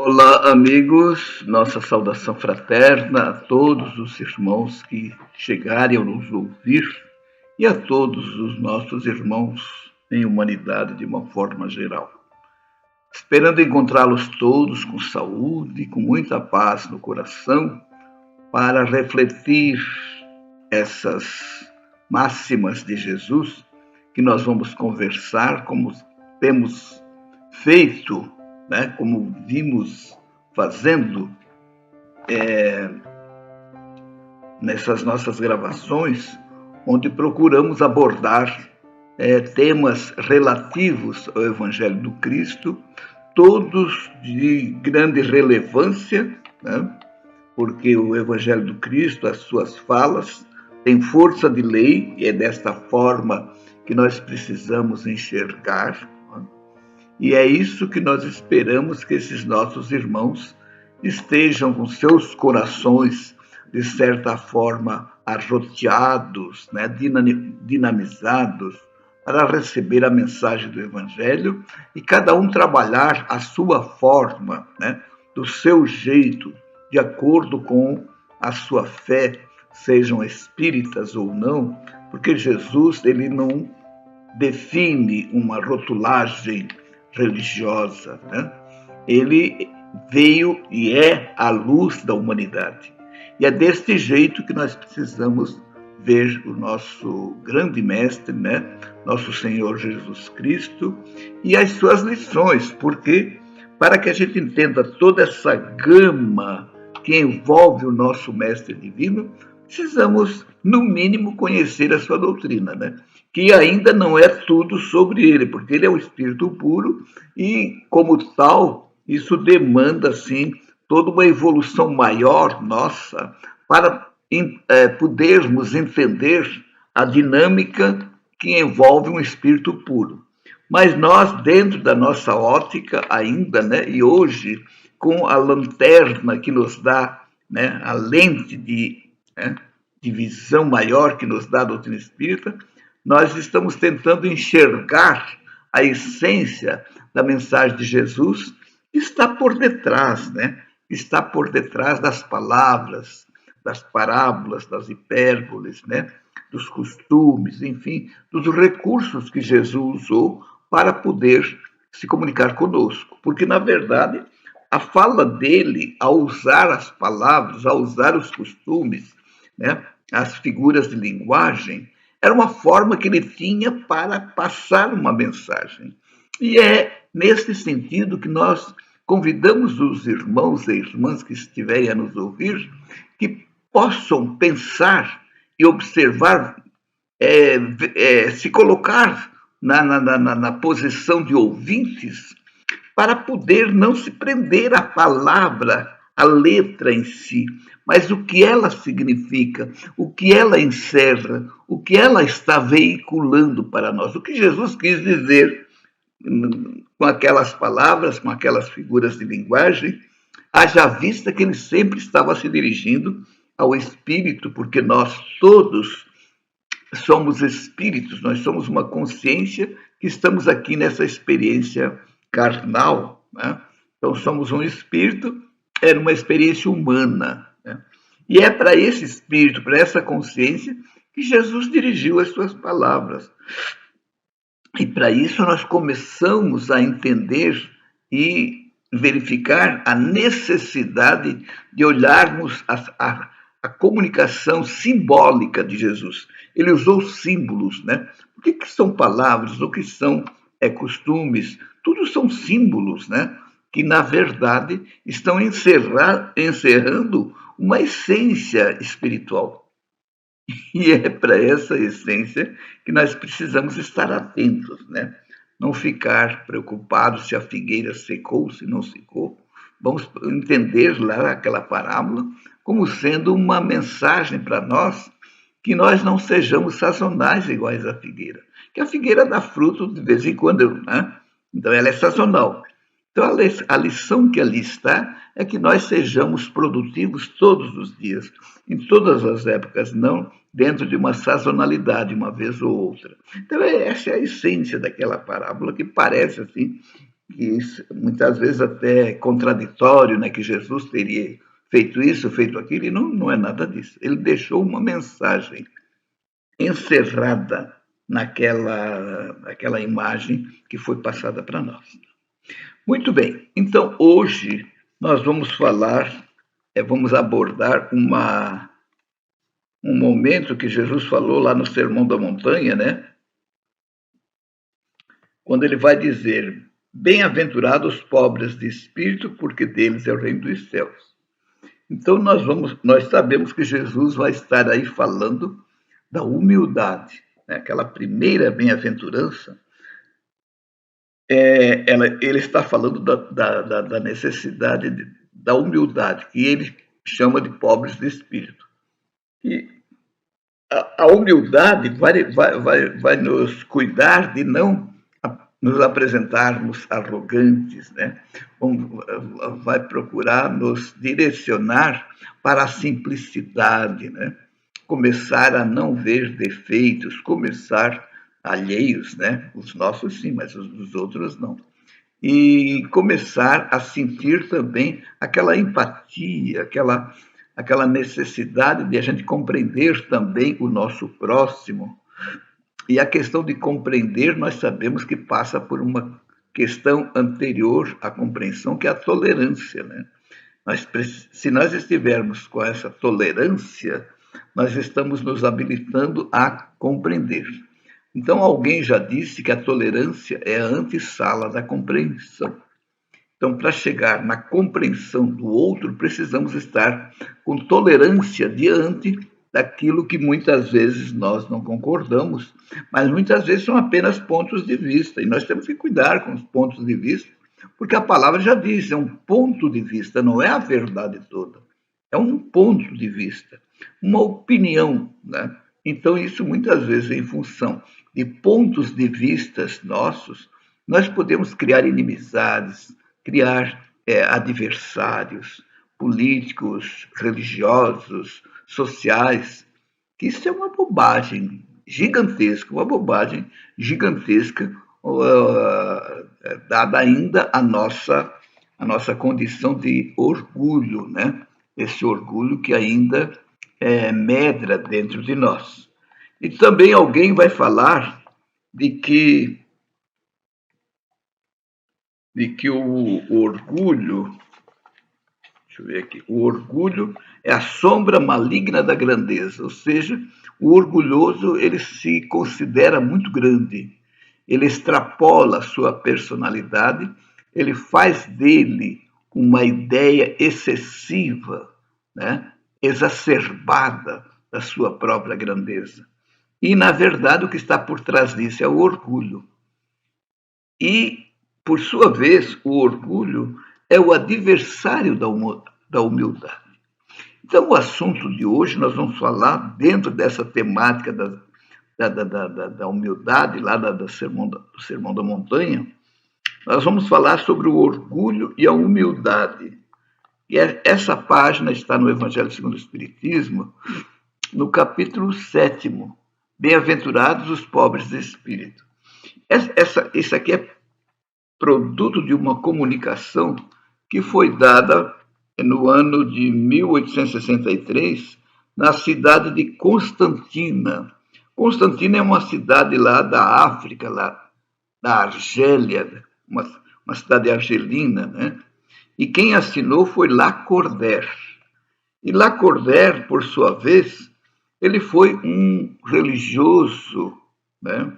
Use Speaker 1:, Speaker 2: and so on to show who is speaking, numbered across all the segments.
Speaker 1: Olá, amigos, nossa saudação fraterna a todos os irmãos que chegarem a nos ouvir e a todos os nossos irmãos em humanidade de uma forma geral. Esperando encontrá-los todos com saúde e com muita paz no coração para refletir essas máximas de Jesus que nós vamos conversar, como temos feito, né, como vimos fazendo nessas nossas gravações, onde procuramos abordar temas relativos ao Evangelho do Cristo, todos de grande relevância, né, porque o Evangelho do Cristo, as suas falas, têm força de lei, e é desta forma que nós precisamos enxergar. E é isso que nós esperamos que esses nossos irmãos estejam com seus corações, de certa forma, arroteados, né, dinamizados, para receber a mensagem do Evangelho e cada um trabalhar a sua forma, né, do seu jeito, de acordo com a sua fé, sejam espíritas ou não, porque Jesus ele não define uma rotulagem religiosa, né? Ele veio e é a luz da humanidade. E é deste jeito que nós precisamos ver o nosso grande mestre, né? Nosso Senhor Jesus Cristo e as suas lições, porque para que a gente entenda toda essa gama que envolve o nosso mestre divino, precisamos, no mínimo, conhecer a sua doutrina, né? Que ainda não é tudo sobre ele, porque ele é um espírito puro e, como tal, isso demanda, sim, toda uma evolução maior nossa para podermos entender a dinâmica que envolve um espírito puro. Mas nós, dentro da nossa ótica ainda, né, e hoje, com a lanterna que nos dá, né, a lente de visão maior que nos dá a doutrina espírita, nós estamos tentando enxergar a essência da mensagem de Jesus que está por detrás, né? Está por detrás das palavras, das parábolas, das hipérboles, né? Dos costumes, enfim, dos recursos que Jesus usou para poder se comunicar conosco. Porque, na verdade, a fala dele, ao usar as palavras, ao usar os costumes, né, as figuras de linguagem, era uma forma que ele tinha para passar uma mensagem. E é nesse sentido que nós convidamos os irmãos e irmãs que estiverem a nos ouvir que possam pensar e observar, se colocar na posição de ouvintes para poder não se prender à palavra, à letra em si, mas o que ela significa, o que ela encerra, o que ela está veiculando para nós, o que Jesus quis dizer com aquelas palavras, com aquelas figuras de linguagem, haja vista que ele sempre estava se dirigindo ao espírito, porque nós todos somos espíritos, nós somos uma consciência que estamos aqui nessa experiência carnal, né? Então somos um espírito, era uma experiência humana, né? E é para esse espírito, para essa consciência, que Jesus dirigiu as suas palavras. E para isso nós começamos a entender e verificar a necessidade de olharmos a comunicação simbólica de Jesus. Ele usou símbolos, né? O que são palavras? O que são costumes? Tudo são símbolos, né? Que, na verdade, estão encerrando uma essência espiritual. E é para essa essência que nós precisamos estar atentos, né? Não ficar preocupados se a figueira secou, se não secou. Vamos entender lá aquela parábola como sendo uma mensagem para nós que nós não sejamos sazonais iguais à figueira. Que a figueira dá fruto de vez em quando, né? Então ela é sazonal. Então a lição que ali está é que nós sejamos produtivos todos os dias, em todas as épocas, não dentro de uma sazonalidade, uma vez ou outra. Então essa é a essência daquela parábola que parece assim que muitas vezes até é contraditório, né, que Jesus teria feito isso, feito aquilo, e não é nada disso. Ele deixou uma mensagem encerrada naquela imagem que foi passada para nós. Muito bem, então hoje nós vamos falar, vamos abordar um momento que Jesus falou lá no Sermão da Montanha, né? Quando ele vai dizer: bem-aventurados os pobres de espírito, porque deles é o reino dos céus. Então nós sabemos que Jesus vai estar aí falando da humildade, né? Aquela primeira bem-aventurança. Ele está falando da necessidade da humildade, que ele chama de pobres de espírito. E a humildade vai nos cuidar de não nos apresentarmos arrogantes, né? Vai procurar nos direcionar para a simplicidade, né? Começar a não ver defeitos, começar alheios, né? Os nossos sim, mas os dos outros não. E começar a sentir também aquela empatia, aquela necessidade de a gente compreender também o nosso próximo. E a questão de compreender, nós sabemos que passa por uma questão anterior à compreensão, que é a tolerância, né? Se nós estivermos com essa tolerância, nós estamos nos habilitando a compreender. Então, alguém já disse que a tolerância é a antessala da compreensão. Então, para chegar na compreensão do outro, precisamos estar com tolerância diante daquilo que muitas vezes nós não concordamos, mas muitas vezes são apenas pontos de vista, e nós temos que cuidar com os pontos de vista, porque a palavra já diz, é um ponto de vista, não é a verdade toda, é um ponto de vista, uma opinião, né? Então, isso muitas vezes em função de pontos de vistas nossos, nós podemos criar inimizades, criar adversários políticos, religiosos, sociais, que isso é uma bobagem gigantesca, dada ainda a nossa condição de orgulho, né? Esse orgulho que ainda medra dentro de nós. E também alguém vai falar de que o orgulho, deixa eu ver aqui, o orgulho é a sombra maligna da grandeza, ou seja, o orgulhoso ele se considera muito grande, ele extrapola a sua personalidade, ele faz dele uma ideia excessiva, né? Exacerbada da sua própria grandeza. E, na verdade, o que está por trás disso é o orgulho. E, por sua vez, o orgulho é o adversário da humildade. Então, o assunto de hoje, nós vamos falar dentro dessa temática da humildade, lá do Sermão da Montanha, nós vamos falar sobre o orgulho e a humildade. E essa página está no Evangelho segundo o Espiritismo, no capítulo 7º, Bem-aventurados os pobres de espírito. Isso aqui é produto de uma comunicação que foi dada no ano de 1863, na cidade de Constantina. Constantina é uma cidade lá da África, lá da Argélia, uma cidade argelina, né? E quem assinou foi Lacordaire. E Lacordaire, por sua vez, ele foi um religioso, né?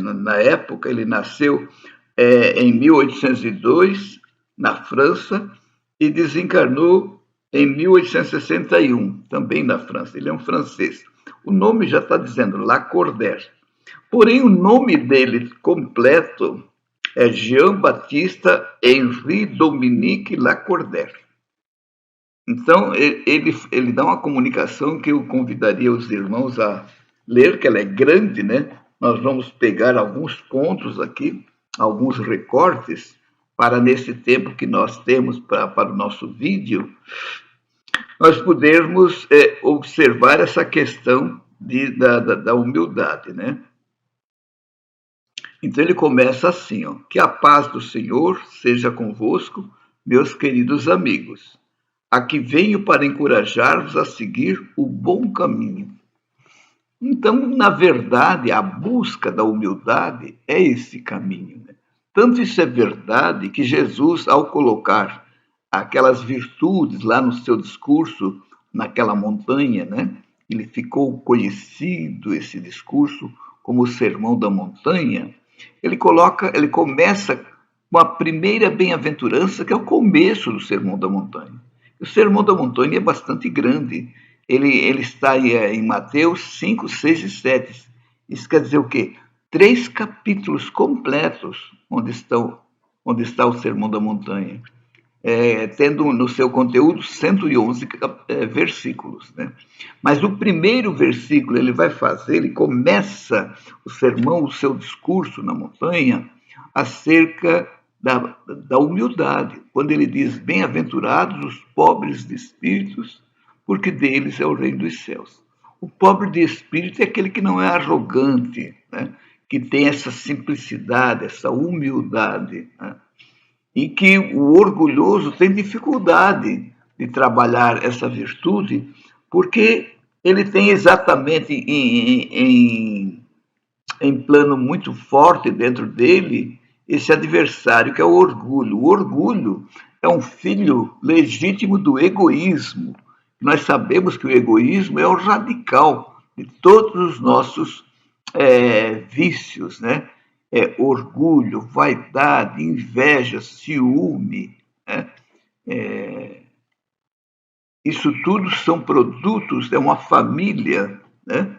Speaker 1: Na época, ele nasceu em 1802, na França, e desencarnou em 1861, também na França. Ele é um francês. O nome já está dizendo, Lacordaire. Porém, o nome dele completo é Jean-Baptiste Henri Dominique Lacordaire. Então, ele dá uma comunicação que eu convidaria os irmãos a ler, que ela é grande, né? Nós vamos pegar alguns pontos aqui, alguns recortes, para nesse tempo que nós temos para o nosso vídeo, nós podermos observar essa questão da humildade, né? Então ele começa assim, ó, que a paz do Senhor seja convosco, meus queridos amigos. Aqui venho para encorajar-vos a seguir o bom caminho. Então, na verdade, a busca da humildade é esse caminho. Né? Tanto isso é verdade que Jesus, ao colocar aquelas virtudes lá no seu discurso, naquela montanha, né? Ele ficou conhecido, esse discurso, como o Sermão da Montanha. Ele começa com a primeira bem-aventurança, que é o começo do Sermão da Montanha. O Sermão da Montanha é bastante grande. Ele está em Mateus 5, 6 e 7. Isso quer dizer o quê? 3 capítulos completos onde está o Sermão da Montanha. Tendo no seu conteúdo 111 versículos. Né? Mas o primeiro versículo ele começa o sermão, o seu discurso na montanha, acerca da humildade, quando ele diz: bem-aventurados os pobres de espíritos, porque deles é o reino dos céus. O pobre de espírito é aquele que não é arrogante, né? Que tem essa simplicidade, essa humildade, né? E que o orgulhoso tem dificuldade de trabalhar essa virtude, porque ele tem exatamente em plano muito forte dentro dele esse adversário que é o orgulho. O orgulho é um filho legítimo do egoísmo. Nós sabemos que o egoísmo é o radical de todos os nossos vícios, né? Orgulho, vaidade, inveja, ciúme. Né? Isso tudo são produtos de uma família, né?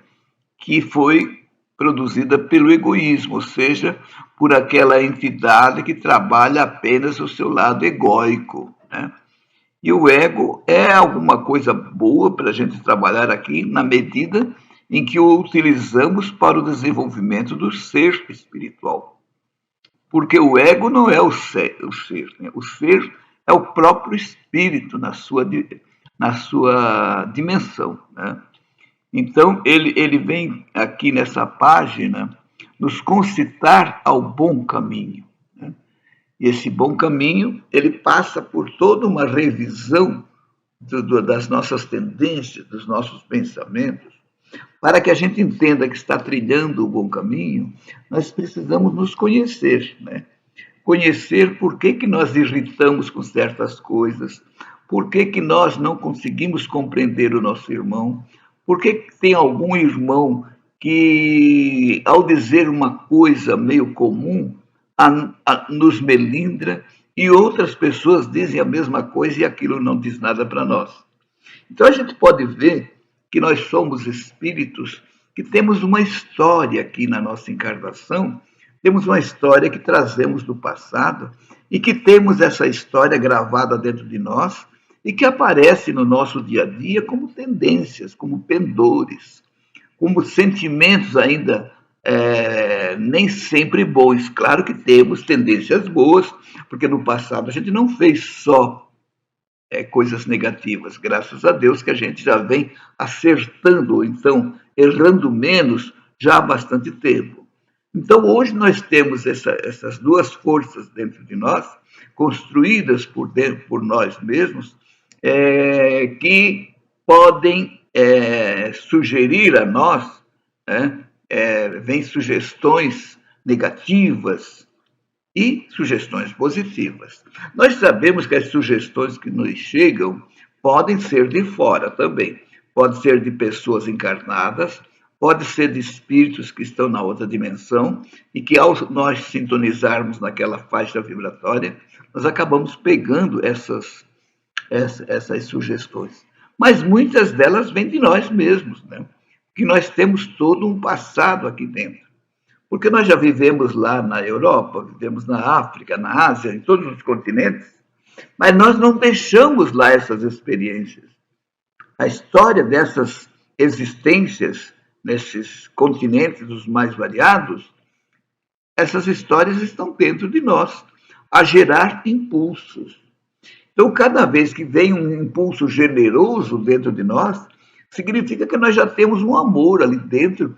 Speaker 1: Que foi produzida pelo egoísmo, ou seja, por aquela entidade que trabalha apenas o seu lado egóico. Né? E o ego é alguma coisa boa para a gente trabalhar aqui, na medida em que o utilizamos para o desenvolvimento do ser espiritual. Porque o ego não é o ser, né? O ser é o próprio espírito na sua dimensão. Né? Então, ele vem aqui nessa página nos concitar ao bom caminho. Né? E esse bom caminho, ele passa por toda uma revisão das nossas tendências, dos nossos pensamentos. Para que a gente entenda que está trilhando o bom caminho, nós precisamos nos conhecer, né? Conhecer por que nós irritamos com certas coisas, por que nós não conseguimos compreender o nosso irmão, por que tem algum irmão que, ao dizer uma coisa meio comum, nos melindra, e outras pessoas dizem a mesma coisa e aquilo não diz nada para nós. Então a gente pode ver que nós somos espíritos que temos uma história aqui na nossa encarnação, temos uma história que trazemos do passado e que temos essa história gravada dentro de nós e que aparece no nosso dia a dia como tendências, como pendores, como sentimentos ainda nem sempre bons. Claro que temos tendências boas, porque no passado a gente não fez só coisas negativas. Graças a Deus que a gente já vem acertando, ou então errando menos, já há bastante tempo. Então, hoje nós temos essas duas forças dentro de nós, construídas por nós mesmos, que podem sugerir a nós, vêm sugestões negativas, e sugestões positivas. Nós sabemos que as sugestões que nos chegam podem ser de fora também. Pode ser de pessoas encarnadas, pode ser de espíritos que estão na outra dimensão e que, ao nós sintonizarmos naquela faixa vibratória, nós acabamos pegando essas sugestões. Mas muitas delas vêm de nós mesmos, né? Que nós temos todo um passado aqui dentro. Porque nós já vivemos lá na Europa, vivemos na África, na Ásia, em todos os continentes, mas nós não deixamos lá essas experiências. A história dessas existências nesses continentes os mais variados, essas histórias estão dentro de nós, a gerar impulsos. Então, cada vez que vem um impulso generoso dentro de nós, significa que nós já temos um amor ali dentro,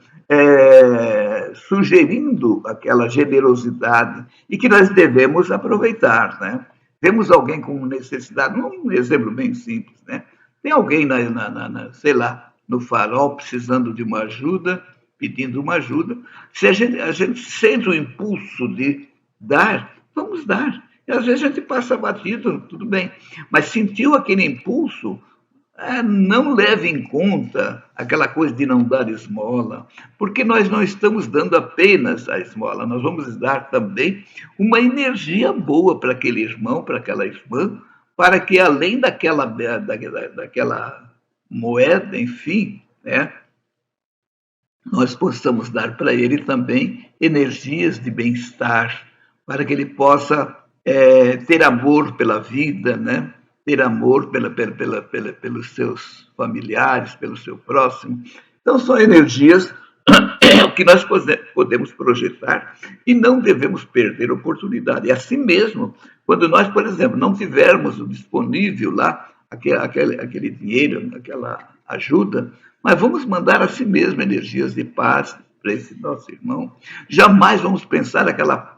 Speaker 1: sugerindo aquela generosidade e que nós devemos aproveitar, né? Vemos alguém com necessidade, um exemplo bem simples, né? Tem alguém, sei lá, no farol precisando de uma ajuda, pedindo uma ajuda. Se a gente sente o impulso de dar, vamos dar. E às vezes a gente passa batido, tudo bem. Mas sentiu aquele impulso, não leve em conta aquela coisa de não dar esmola, porque nós não estamos dando apenas a esmola, nós vamos dar também uma energia boa para aquele irmão, para aquela irmã, para que além daquela moeda, enfim, né, nós possamos dar para ele também energias de bem-estar, para que ele possa ter amor pela vida, né? Ter amor pelos seus familiares, pelo seu próximo. Então, são energias que nós podemos projetar e não devemos perder a oportunidade. É assim mesmo, quando nós, por exemplo, não tivermos disponível lá aquele dinheiro, aquela ajuda, mas vamos mandar a si mesmo energias de paz para esse nosso irmão. Jamais vamos pensar aquela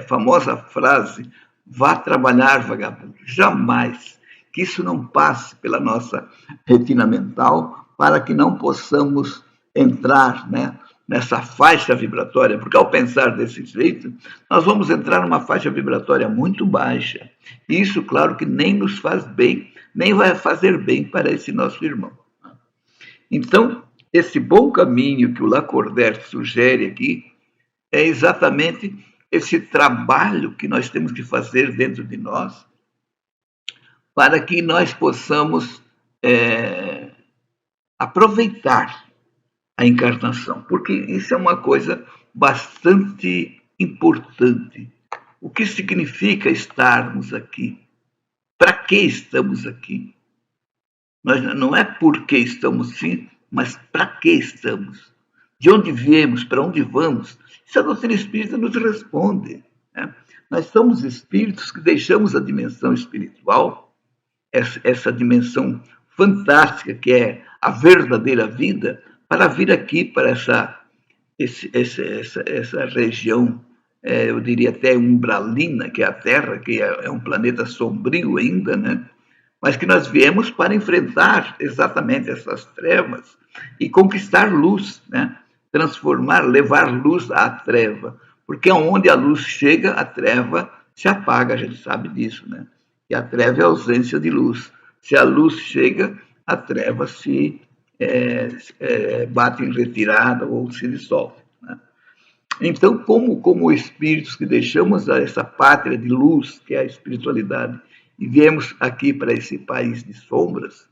Speaker 1: famosa frase, vá trabalhar, vagabundo. Jamais. Que isso não passe pela nossa retina mental para que não possamos entrar, né, nessa faixa vibratória, porque ao pensar desse jeito, nós vamos entrar numa faixa vibratória muito baixa. E isso, claro, que nem nos faz bem, nem vai fazer bem para esse nosso irmão. Então, esse bom caminho que o Lacordaire sugere aqui é exatamente esse trabalho que nós temos que fazer dentro de nós para que nós possamos aproveitar a encarnação, porque isso é uma coisa bastante importante. O que significa estarmos aqui? Para que estamos aqui? Nós, não é porque estamos sim, mas para que estamos? De onde viemos? Para onde vamos? Isso a doutrina espírita nos responde. Né? Nós somos espíritos que deixamos a dimensão espiritual, essa dimensão fantástica que é a verdadeira vida, para vir aqui para essa região, eu diria até umbralina, que é a Terra, que é um planeta sombrio ainda, né? Mas que nós viemos para enfrentar exatamente essas trevas e conquistar luz, né? Transformar, levar luz à treva, porque onde a luz chega, a treva se apaga, a gente sabe disso, né? E a treva é a ausência de luz. Se a luz chega, a treva se bate em retirada ou se dissolve. Né? Então, como espíritos que deixamos essa pátria de luz, que é a espiritualidade, e viemos aqui para esse país de sombras,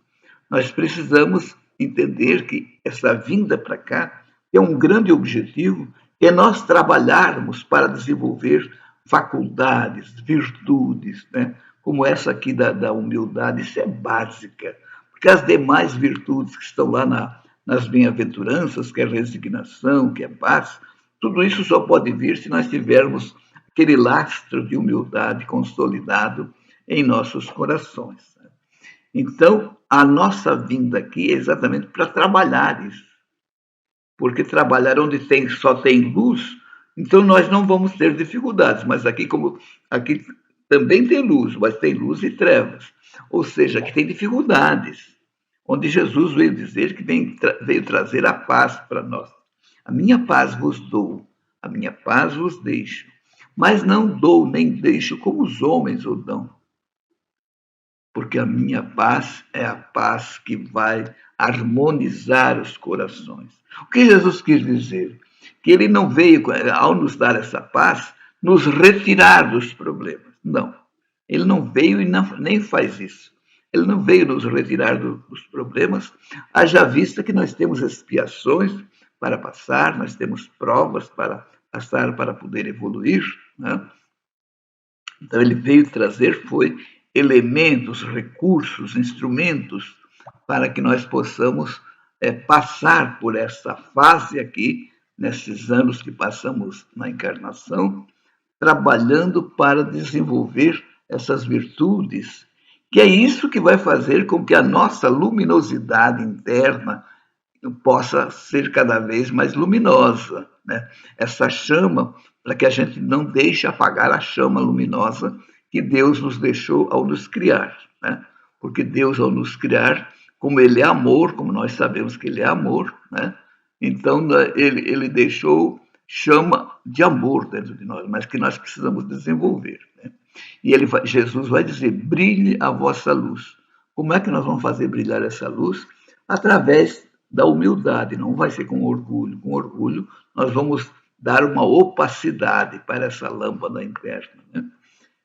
Speaker 1: nós precisamos entender que essa vinda para cá é um grande objetivo, é nós trabalharmos para desenvolver faculdades, virtudes, né? Como essa aqui da humildade, isso é básica, porque as demais virtudes que estão lá nas bem-aventuranças, que é resignação, que é paz, tudo isso só pode vir se nós tivermos aquele lastro de humildade consolidado em nossos corações. Então, a nossa vinda aqui é exatamente para trabalhar isso. Porque trabalhar onde só tem luz, então nós não vamos ter dificuldades. Mas aqui também tem luz, mas tem luz e trevas. Ou seja, aqui tem dificuldades, onde Jesus veio dizer que veio trazer a paz para nós. A minha paz vos dou, a minha paz vos deixo. Mas não dou nem deixo como os homens o dão. Porque a minha paz é a paz que vai harmonizar os corações. O que Jesus quis dizer? Que ele não veio, ao nos dar essa paz, nos retirar dos problemas. Não. Ele não veio e nem faz isso. Ele não veio nos retirar dos problemas, haja vista que nós temos expiações para passar, nós temos provas para passar para poder evoluir. Né? Então ele veio trazer, elementos, recursos, instrumentos para que nós possamos passar por essa fase aqui, nesses anos que passamos na encarnação, trabalhando para desenvolver essas virtudes, que é isso que vai fazer com que a nossa luminosidade interna possa ser cada vez mais luminosa, né? Essa chama, para que a gente não deixe apagar a chama luminosa que Deus nos deixou ao nos criar, né? Porque Deus, ao nos criar, como Ele é amor, como nós sabemos que Ele é amor, né? Então ele deixou chama de amor dentro de nós, mas que nós precisamos desenvolver, né? E Jesus vai dizer: brilhe a vossa luz. Como é que nós vamos fazer brilhar essa luz? Através da humildade, não vai ser com orgulho. Com orgulho, nós vamos dar uma opacidade para essa lâmpada interna, né?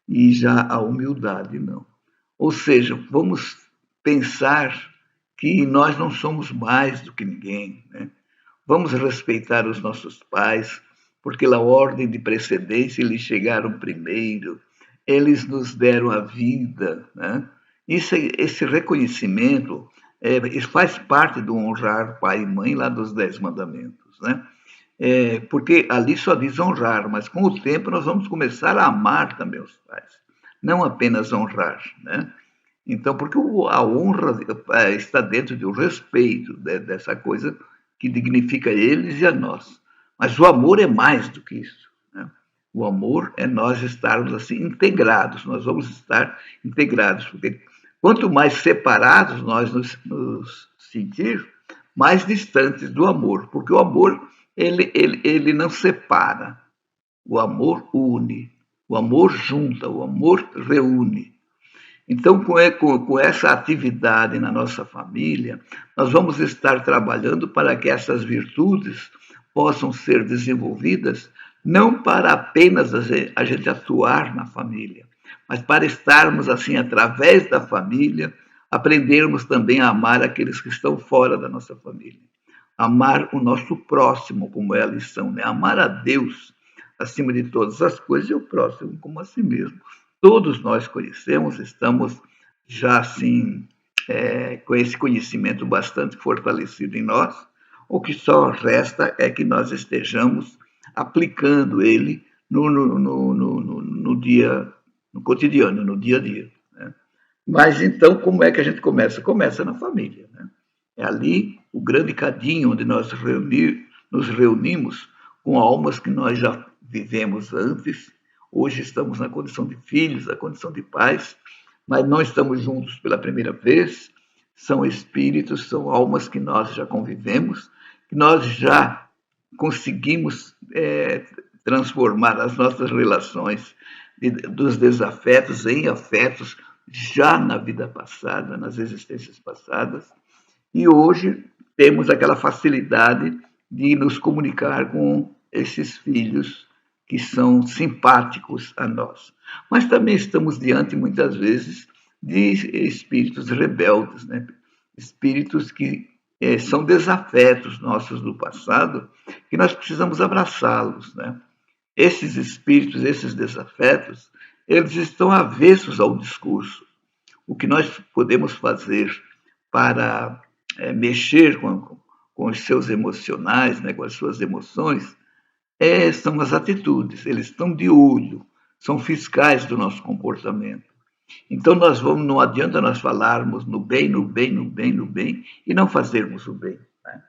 Speaker 1: E já a humildade, não. Ou seja, vamos pensar que nós não somos mais do que ninguém, né? Vamos respeitar os nossos pais, porque na ordem de precedência eles chegaram primeiro, eles nos deram a vida, né? Esse reconhecimento isso faz parte do honrar pai e mãe lá dos 10 mandamentos, né? Porque ali só diz honrar, mas com o tempo nós vamos começar a amar também os pais, não apenas honrar, né? Então, porque a honra está dentro do respeito dessa coisa que dignifica eles e a nós. Mas o amor é mais do que isso, né? O amor é nós estarmos assim integrados, nós vamos estar integrados, porque quanto mais separados nós nos sentir, mais distantes do amor, porque o amor ele não separa, o amor une, o amor junta, o amor reúne. Então, com essa atividade na nossa família, nós vamos estar trabalhando para que essas virtudes possam ser desenvolvidas, não para apenas a gente atuar na família, mas para estarmos, assim, através da família, aprendermos também a amar aqueles que estão fora da nossa família. Amar o nosso próximo, como é a lição, né? Amar a Deus acima de todas as coisas e o próximo como a si mesmo. Todos nós conhecemos, estamos já assim, com esse conhecimento bastante fortalecido em nós. O que só resta é que nós estejamos aplicando ele no dia, no cotidiano, no dia a dia, né? Mas então, como é que a gente começa? Começa na família, né? É ali o grande cadinho onde nós nos reunimos com almas que nós já vivemos antes. Hoje estamos na condição de filhos, na condição de pais, mas não estamos juntos pela primeira vez. São espíritos, são almas que nós já convivemos, que nós já conseguimos transformar as nossas relações dos desafetos em afetos já na vida passada, nas existências passadas. E hoje temos aquela facilidade de nos comunicar com esses filhos que são simpáticos a nós. Mas também estamos diante, muitas vezes, de espíritos rebeldes, né? Espíritos que são desafetos nossos do passado, que nós precisamos abraçá-los, né? Esses espíritos, esses desafetos, eles estão avessos ao discurso. O que nós podemos fazer para mexer com os seus emocionais, né, com as suas emoções, são as atitudes. Eles estão de olho, são fiscais do nosso comportamento. Então não adianta nós falarmos no bem, no bem, no bem, no bem e não fazermos o bem, né?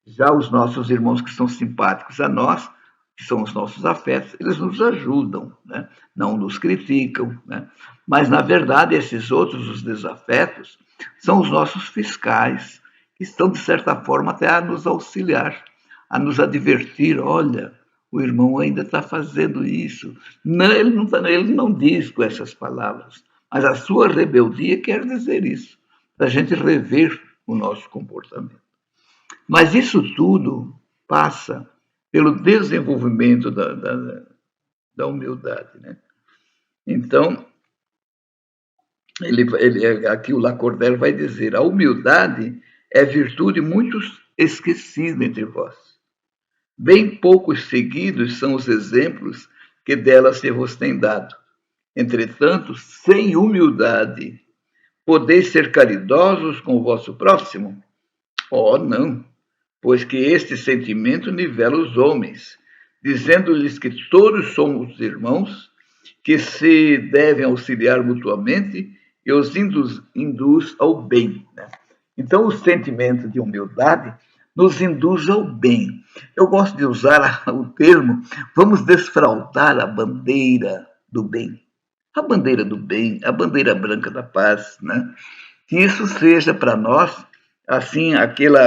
Speaker 1: Já os nossos irmãos que são simpáticos a nós, que são os nossos afetos, eles nos ajudam, né? Não nos criticam, né? Mas, na verdade, esses outros, os desafetos, são os nossos fiscais, que estão, de certa forma, até a nos auxiliar, a nos advertir: olha, o irmão ainda está fazendo isso. Não, ele não diz com essas palavras, mas a sua rebeldia quer dizer isso, para a gente rever o nosso comportamento. Mas isso tudo passa pelo desenvolvimento da humildade, né? Então, aqui o Lacordaire vai dizer: a humildade é virtude muito esquecida entre vós. Bem poucos seguidos são os exemplos que dela se vos tem dado. Entretanto, sem humildade, podeis ser caridosos com o vosso próximo? Oh, não, pois que este sentimento nivela os homens, dizendo-lhes que todos somos irmãos, que se devem auxiliar mutuamente e os induz ao bem, né? Então, o sentimento de humildade nos induz ao bem. Eu gosto de usar o termo, vamos desfraldar a bandeira do bem. A bandeira do bem, a bandeira branca da paz, né? Que isso seja para nós, assim, aquele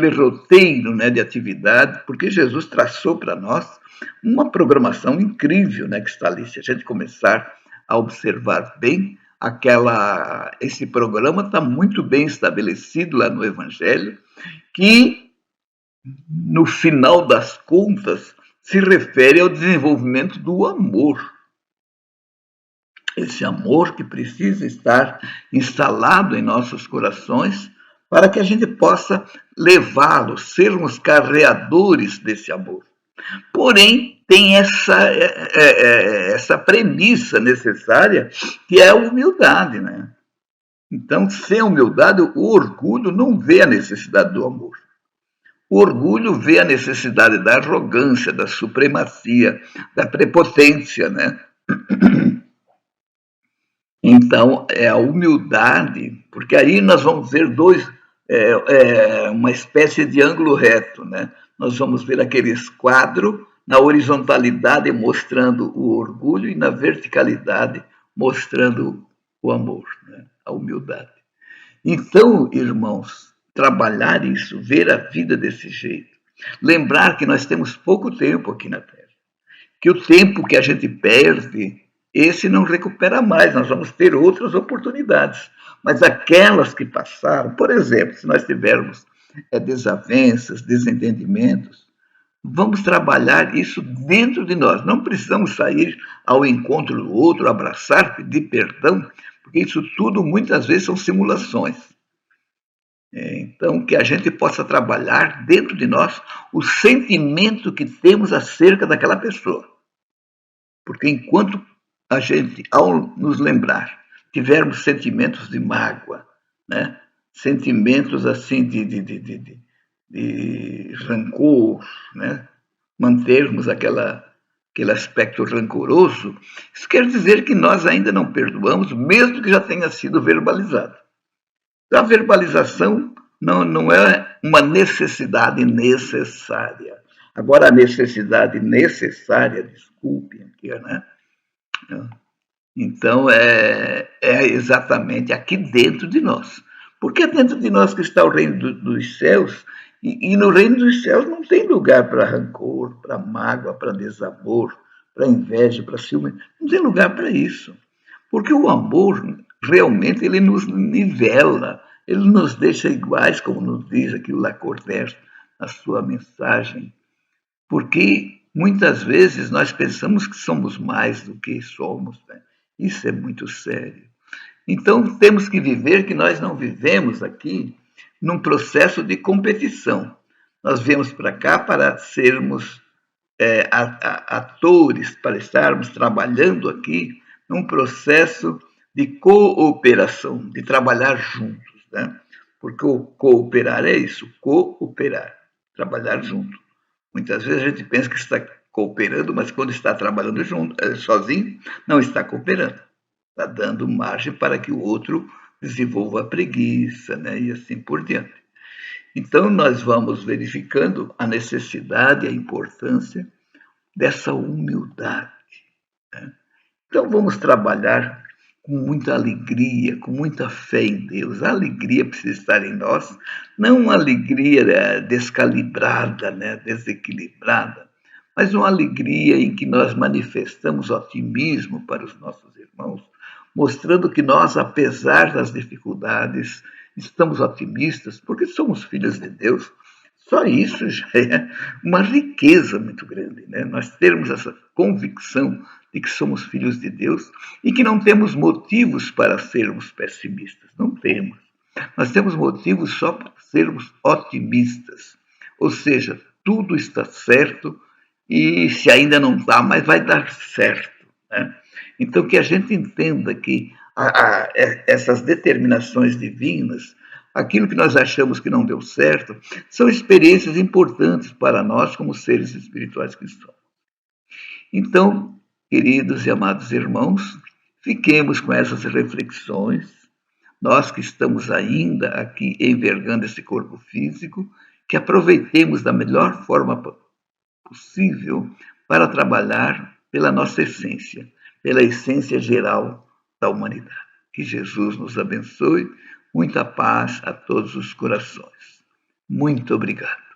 Speaker 1: roteiro, né, de atividade, porque Jesus traçou para nós uma programação incrível, né, que está ali. Se a gente começar a observar bem, esse programa está muito bem estabelecido lá no Evangelho, que, no final das contas, se refere ao desenvolvimento do amor. Esse amor que precisa estar instalado em nossos corações para que a gente possa levá-lo, sermos carreadores desse amor. Porém, tem essa premissa necessária, que é a humildade, né? Então, sem humildade, o orgulho não vê a necessidade do amor. O orgulho vê a necessidade da arrogância, da supremacia, da prepotência, né? Então, é a humildade, porque aí nós vamos ver uma espécie de ângulo reto, né? Nós vamos ver aquele esquadro na horizontalidade mostrando o orgulho e na verticalidade mostrando o amor, né? A humildade. Então, irmãos, trabalhar isso, ver a vida desse jeito, lembrar que nós temos pouco tempo aqui na Terra, que o tempo que a gente perde, esse não recupera mais, nós vamos ter outras oportunidades. Mas aquelas que passaram, por exemplo, se nós tivermos desavenças, desentendimentos, vamos trabalhar isso dentro de nós. Não precisamos sair ao encontro do outro, abraçar, pedir perdão, porque isso tudo muitas vezes são simulações. Então, que a gente possa trabalhar dentro de nós o sentimento que temos acerca daquela pessoa. Porque enquanto a gente, ao nos lembrar, tivermos sentimentos de mágoa, né? Sentimentos assim de rancor, né? Mantermos aquele aspecto rancoroso, isso quer dizer que nós ainda não perdoamos, mesmo que já tenha sido verbalizado. A verbalização não é uma necessidade necessária. Agora, a necessidade necessária, desculpem aqui, né? Então, é exatamente aqui dentro de nós. Porque é dentro de nós que está o reino dos céus, e no reino dos céus não tem lugar para rancor, para mágoa, para desamor, para inveja, para ciúme. Não tem lugar para isso. Porque o amor, realmente, ele nos nivela, ele nos deixa iguais, como nos diz aqui o Lacordaire na sua mensagem. Porque muitas vezes nós pensamos que somos mais do que somos, né? Isso é muito sério. Então temos que viver que nós não vivemos aqui num processo de competição. Nós viemos para cá para sermos atores, para estarmos trabalhando aqui num processo de cooperação, de trabalhar juntos, né? Porque o cooperar é isso, cooperar, trabalhar junto. Muitas vezes a gente pensa que está cooperando, mas quando está trabalhando junto, sozinho, não está cooperando. Está dando margem para que o outro desenvolva a preguiça, né? E assim por diante. Então, nós vamos verificando a necessidade e a importância dessa humildade, né? Então, vamos trabalhar com muita alegria, com muita fé em Deus. A alegria precisa estar em nós, não uma alegria descalibrada, né, desequilibrada, mas uma alegria em que nós manifestamos otimismo para os nossos irmãos, mostrando que nós, apesar das dificuldades, estamos otimistas, porque somos filhos de Deus. Só isso já é uma riqueza muito grande, né? Nós termos essa convicção de que somos filhos de Deus e que não temos motivos para sermos pessimistas. Não temos. Nós temos motivos só para sermos otimistas. Ou seja, tudo está certo e se ainda não está, mas vai dar certo, né? Então, que a gente entenda que essas determinações divinas, aquilo que nós achamos que não deu certo, são experiências importantes para nós como seres espirituais cristãos. Então, queridos e amados irmãos, fiquemos com essas reflexões, nós que estamos ainda aqui envergando esse corpo físico, que aproveitemos da melhor forma possível para trabalhar pela nossa essência, pela essência geral da humanidade. Que Jesus nos abençoe. Muita paz a todos os corações. Muito obrigado.